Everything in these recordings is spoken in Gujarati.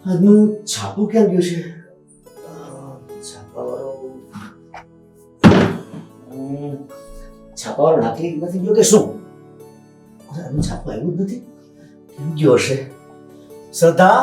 આજનું છાપું ક્યાં ગયું છે? છાપાવાળો છાપાવાળો નાખી નથી ગયો કે શું? અરે આજનું છાપું આવ્યું જ નથી. કેમ ગયો હશે? શ્રદ્ધા,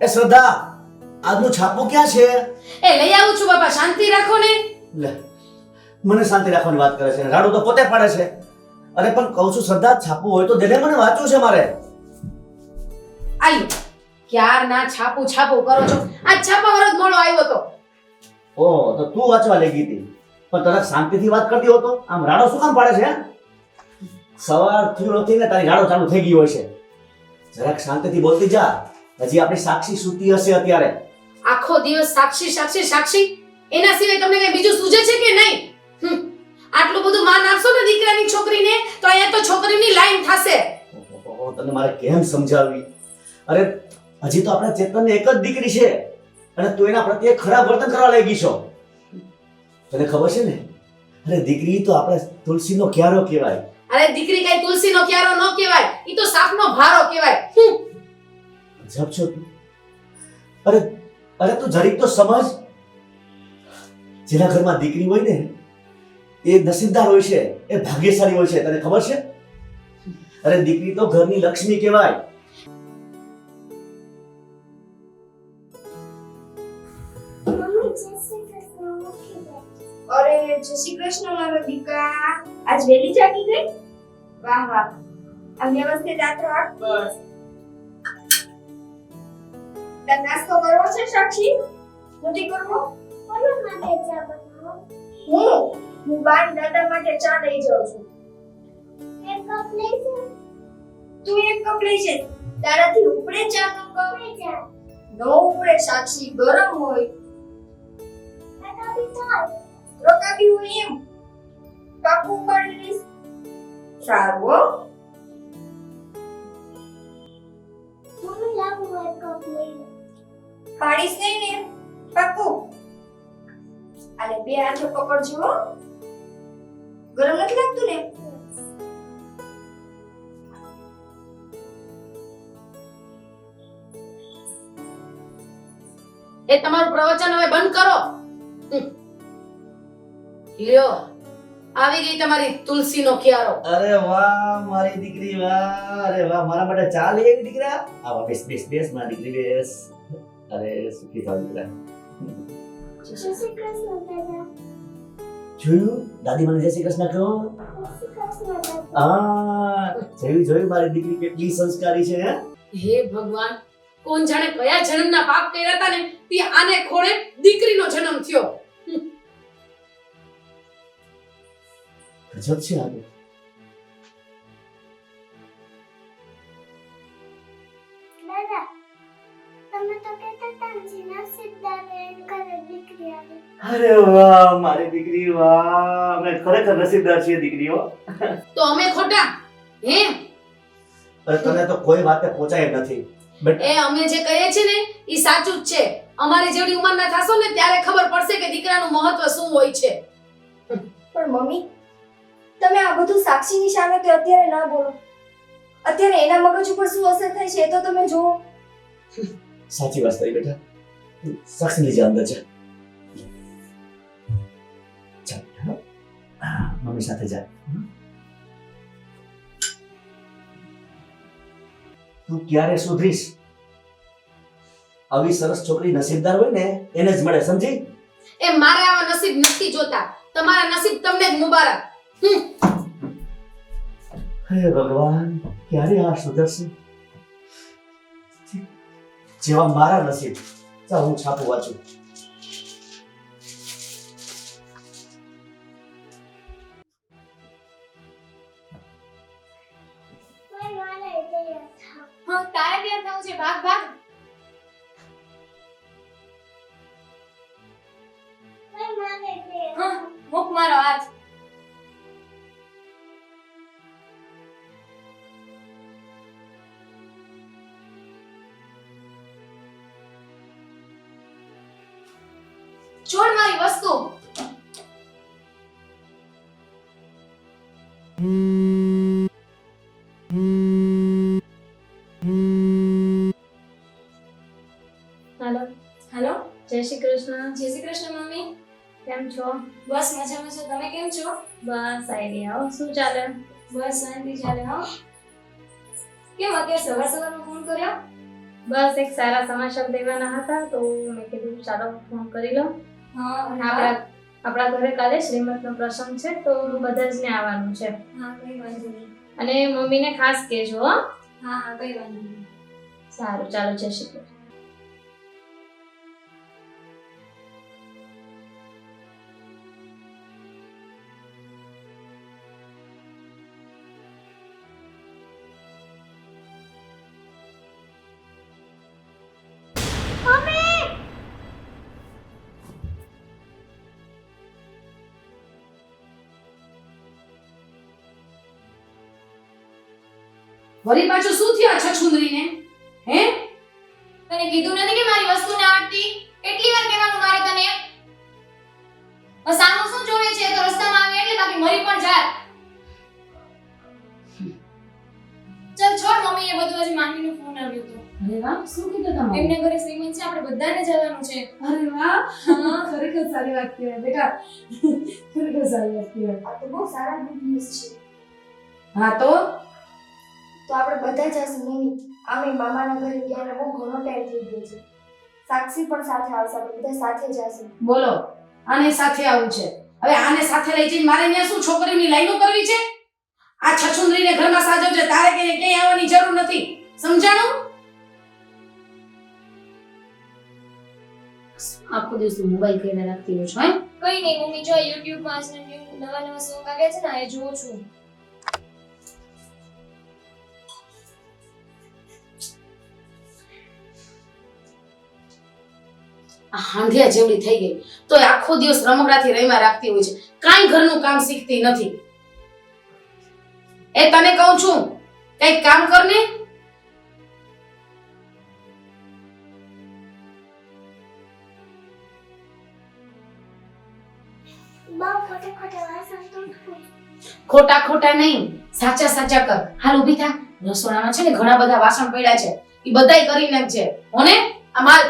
એ શ્રદ્ધા, આજનું છાપું ક્યાં છે? એ લઈ આવું છું બાપા, શાંતિ રાખો ને. લે, મને શાંતિ રાખવાની વાત કરે છે, રાડું તો પોતે પાડે છે. અરે પણ કહું છું શ્રદ્ધા, છાપું હોય તો દેને, મને વાંચવું છે મારે. આયુ ક્યારના છાપું છાપું કરો છો? આ છાપા વરસ મોડો આવ્યો તો. ઓહ, તો તું વાંચવા લઈ ગઈ હતી, પણ તરત શાંતિથી વાત કરતી હોતો. આમ રાડો શું કામ પાડે છે? હે? સવાર થયું નથી ને તારી રાડો ચાલુ થઈ ગઈ હોય છે. જરાક શાંતિથી બોલતી જા. હજી આપણી સાક્ષી સૂતી હશે અત્યારે. આખો દિવસ સાક્ષી સાક્ષી સાક્ષી, એના સિવાય તમને કઈ બીજું સૂઝે છે કે નહીં? આટલું બધું માન આપશો ને દીકરાની છોકરીને તો અહીંયા તો છોકરીની લાઈન થશે. ઓહો, તને મારે કેમ સમજાવવી? અરે હજી તો આપણા ચેતનની એક જ દીકરી છે અને તું એના પ્રત્યે ખરાબ વર્તન કરવા લાગી છો. તને ખબર છે ને? અરે દીકરી તો આપણે તુલસીનો ક્યારો કહેવાય. અરે દીકરી કઈ તુલસીનો ક્યારો ન કહેવાય, ઈ તો સાપનો ભારો કહેવાય. જપ છો તું. અરે તું જરીક તો સમજ. જેના ઘરમાં દીકરી હોય ને એ નસીબદાર હોય છે, એ ભાગ્યશાળી હોય છે. તને ખબર છે? અરે દીકરી તો ઘરની લક્ષ્મી કહેવાય. અરે જય શ્રી કૃષ્ણ મારો દીકરા, આજ વેલી જાગી ગઈ? વાહ વાહ, આમ વ્યવસ્થિત આતો આખ. બસ તાર નાસ્તો કરવો છે સાક્ષી? નથી કરવો? કોના માટે ચા બનાવો? હું બાર દાદા માટે ચા લઈ જાઉં છું. એક કપ લઈ જા. તું એક કપ લઈ જા. તારાથી ઉપડે ચા નો કપ? નો ઉપડે સાક્ષી, ગરમ હોય. રોકાવી હોય એમ પાકું પાડી લઈશ. સારું હો. મમ્મી લાવો એક કપ લઈ લે. પાડીશ નહીં ને? પાકું. આલે બે હાથે પકડજો હો. ગરમ નથી લાગતું ને? એ તમારું પ્રવચન હવે બંધ કરો. લ્યો, આવી ગઈ તમારી તુલસીનો ક્યારો. અરે વાહ મારી દીકરી, વાહ. અરે વાહ, મારા માટે ચા લઈ આવી દીકરા. આવા બેસ બેસ બેસ મારી દીકરી, બેસ. અરે સુખી થાવ દીકરા. જય શ્રી કૃષ્ણ દાદા. જોયું દાદી મને જય શ્રી કૃષ્ણ કહો? જય શ્રી કૃષ્ણ દાદા. હા, જોયું મારી દીકરી કેટલી સંસ્કારી છે. હે હે ભગવાન, કોણ જાણે કયા જન્મના પાપ કર્યા હતા ને તે આને ખોળે દીકરીનો જન્મ થયો. ગજબ છે આ તો. દાદા, તમે તો કહેતા હતા ને જે નસીબદાર હોય એને ઘરે દીકરી આવે. અરે વાહ મારી દીકરી, વાહ. અમે ખરેખર નસીબદાર છીએ દીકરીઓ. તો અમે ખોટા? હે? અરે તને તો કોઈ વાતે પહોંચાય એમ નથી. એ અમે જે કહીએ છીએ ને એ સાચું જ છે. અમારી જેવડી ઉંમરના થાશો ને ત્યારે ખબર પડશે કે દીકરાનું મહત્વ શું હોય છે. પણ મમ્મી, તમે આ બધું સાક્ષીની સામે તો અત્યારે ના બોલો. અત્યારે એના મગજ ઉપર શું અસર થાય છે એ તો તમે જુઓ. સાચી વાત કરી બેટા. સાક્ષી લીજે અંદર જા. ચાલ મમ્મી સાથે જા. તું ક્યારે સુધરીશ? આવી સરસ છોકરી નસીબદાર હોય ને એને જ મળે, સમજી? એ મારે આવા નસીબ નથી જોતા. તમારા નસીબ તમને જ મુબારક. હે ભગવાન, ક્યારે આ સુધરશે? જેવા મારા નસીબ. ચાલ હું છાપું વાંચું. હા, તારે ત્યાં થવું છે. ભાગ ભાગ. હા, મુક મારો હાથ. છોડ મારી વસ્તુ. હાલો હેલો, જય શ્રી કૃષ્ણ. જય શ્રી કૃષ્ણ મમ્મી. કેમ છો? બસ મજામાં છો, તમે કેમ છો? બસ આઈડી આવો. શું ચાલે? બસ શાંતિ ચાલે હો. કેમ અત્યારે સવારમાં ફોન કર્યો? બસ એક સારા સમાચાર દેવાના હતા તો મેં કીધું ચાલો ફોન કરી લો. હા આપણા ઘરે કાલે શ્રીમતનો પ્રસંગ છે તો બધા જ ને આવવાનું છે હા કઈ વાંધો નહીં. અને મમ્મીને ખાસ કહેજો હો. હા હા કઈ વાંધો નહીં. સારું ચાલો જય શ્રી કૃષ્ણ. વળી પાછું શું થયું આ છછુંદરીને? હે? તને કીધું નથી કે મારી વસ્તુ ના આવડતી? કેટલી વાર કહેવાનું મારે તને? સામું શું જોવે છે તો રસ્તામાં આવે એટલે બાકી મરી પણ જા. ચલ છોડ મમ્મી, એ બધું હજી માનવીનો ફોન આવ્યો હતો. અરે વાહ, શું કીધું તમારે? એમને ઘરે શ્રીમંત છે, આપણે બધાને જવાનું છે. અરે વાહ, હા ખરેખર સારી વાત કહેવાય બેટા. ખરેખર સારી વાત કહેવાય. આ તો બહુ સારા ગુડ ન્યૂઝ છે. હા તો તો આપણે બધા જશું મમ્મી. આમે મામાના ઘરે ગયા બહુ ઘણો ટાઈમ થઈ ગયો છે. સાક્ષી પણ સાથે આવશે, આપણે બધા સાથે જશું. બોલો, આને સાથે આવું છે. હવે આને સાથે લઈ જઈને મારે ત્યાં શું છોકરીની લાઈનો કરવી છે? આ છછુંદરીને ઘરમાં સાજવજે, તારે કે ક્યાંય આવવાની જરૂર નથી. સમજાણું? આખો દિવસ મોબાઈલ કઈને રાખતી હોય છો હે? કઈ નહીં મમ્મી, જો YouTube માં આજના નવા નવા સોંગ આવ્યા છે ને એ જોઉં છું. આ હાંધિયા જેવડી થઈ ગઈ તો આખો દિવસ રમકડાથી રહીમાં રાખતી હોય છે, કાંઈ ઘરનું કામ શીખતી નથી. એ તને કહું છું, કંઈક કામ કર ને. બહુ ખોટે ખોટે વાસણ તો ખોટા ખોટા નહીં, સાચા સાચા કર. હાલ ઊભી થા. રસોડામાં છે ને ઘણા બધા વાસણ પડ્યા છે, એ બધાય કરી નાખજે. હોને અમાર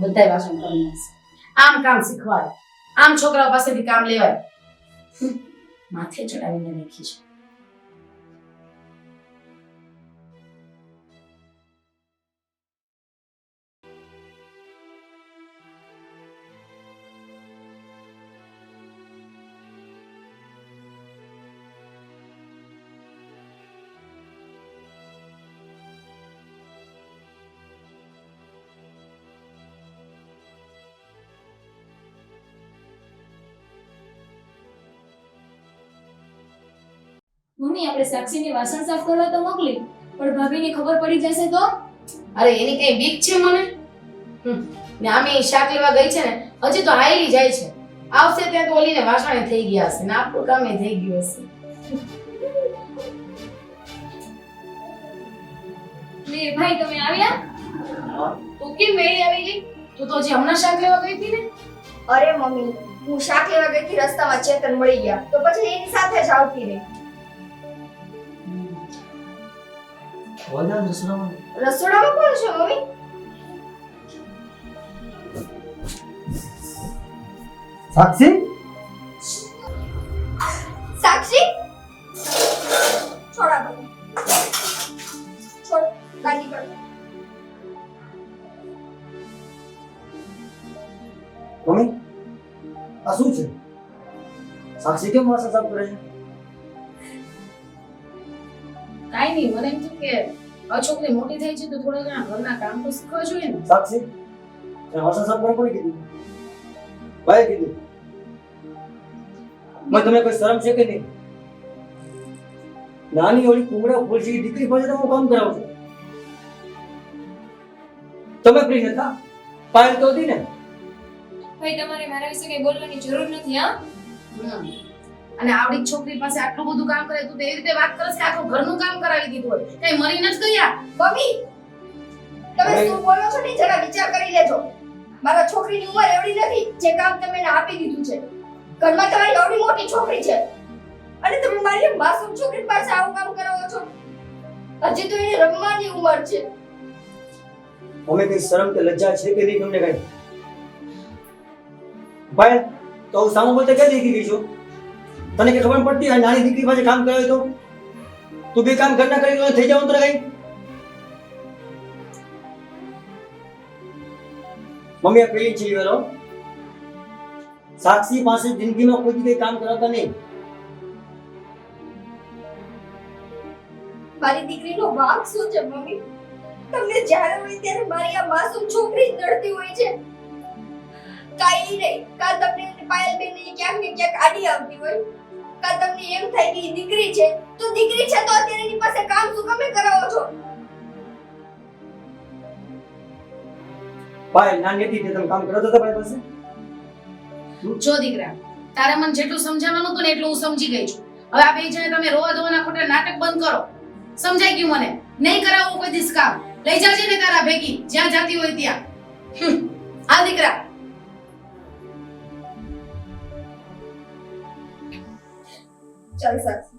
બધાય વાસણ કરી નાખશે. આમ કામ શીખવાડ, આમ છોકરાઓ પાસેથી કામ લેવાય. માથે ચડાવીને રાખી છે. મમ્મી, આપણે સાક્ષીને વાસણ સાફ કરવા તો મોકલી, પણ ભાભીને ખબર પડી જશે તો? અરે એની કઈ બીક છે મને? ને આમે શાક લેવા ગઈ છે ને, હજી તો આયલી જાય છે. આવશે ત્યાં તો ઓલીને વાસણે થઈ ગયા હશે ને આપણું કામે થઈ ગયું હશે. લે ભાઈ, તમે આવ્યા? તો કેમ વેળી આવી ગઈ? તું તો હજી હમણાં શાક લેવા ગઈ હતી ને? અરે મમ્મી, હું શાક લેવા ગઈ હતી, રસ્તામાં ચેતન મળી ગયા તો પછી એની સાથે જ આવતી રહી. બોલના રસોડામાં. રસોડામાં કોણ છે મમ્મી? સાક્ષી? સાક્ષી? છોડા મને. છોડ, ગાડી કર. મમ્મી આ શું છે? સાક્ષી કેમ વાસણ સાફ કરે છે? કાઈ નહીં, મને એમ થયું કે આ છોકરી મોટી થઈ છે તો થોડા ઘણા ઘરના કામ તો શીખવા જોઈએ ને. સાક્ષી એ વાસણ સાફ કરવા કોણે કીધું? ભાઈ કીધું. મેં તમે કોઈ શરમ છે કે નહીં? નાની ઓલી કુંગડા ફૂલસી દીકરી પાસે હું કામ કરાવું છું. તમે ફ્રી હતા? પાયલ તો હતી ને? ભાઈ, તમારે મારા વિશે કઈ બોલવાની જરૂર નથી. હા, અને આવડી છોકરી પાસે આટલું બધું કામ કરે, તું તો એવી રીતે વાત કરે છે કે આખું ઘરનું કામ કરાવી દીધું હોય. કઈ મરી નથી ગયા? મમ્મી, તમે શું બોલો છો ને જરા વિચાર કરી લેજો. મારા છોકરીની ઉંમર એવડી નથી જે કામ તમે એને આપી દીધું છે. ઘરમાં તમારી એવડી મોટી છોકરી છે અને તમે મારી માસૂમ છોકરી પાસે આવું કામ કરાવો છો. હજી તો એને રમવાની ઉંમર છે. મમ્મી કઈ શરમ કે લજ્જા છે કે નહીં તમને કઈ? ભાઈ તો હું સામું બોલતે કઈ દીકરી છું? તને કે ખબર પડતી આ નાની દીકરી પાસે કામ કરે તો તું બે કામ ઘરના કરી લો થઈ જાવ તને કઈ? મમ્મી આ પેલી છે વેરો સાક્ષી પાસે જિંદગીમાં કોઈ કઈ કામ કરાતા નહીં. મારી દીકરીનો વાંક શું છે મમ્મી? તમને જ્યારે હોય ત્યારે મારી આ માસૂમ છોકરી જ નડતી હોય છે. કાઈ નહીં, કા તમને પાયલબેન ને ક્યાંક ને ક્યાંક આડી આવતી હોય, કા તમને એમ થાય કે ઈ દીકરી છે તો દીકરી છે તો અત્યારે એની પાસે કામ શું કમે કરાવો છો? ભાઈ નાની હતી તે તમે કામ કરતા હતા ભાઈ પાસે? જો દીકરા, તારે મને જેટલું સમજાવવાનું હતું ને એટલું હું સમજી ગઈ છું. હવે આ બે જણે તમે રોવા ધોવાના ખોટા નાટક બંધ કરો. સમજાઈ ગયું મને? નહીં કરાવું કોઈ દિવસ કામ. લઈ જાજે ને તારા ભેગી જ્યાં જાતી હોય ત્યાં. હાલ દીકરા. ચાલ સાક્ષી,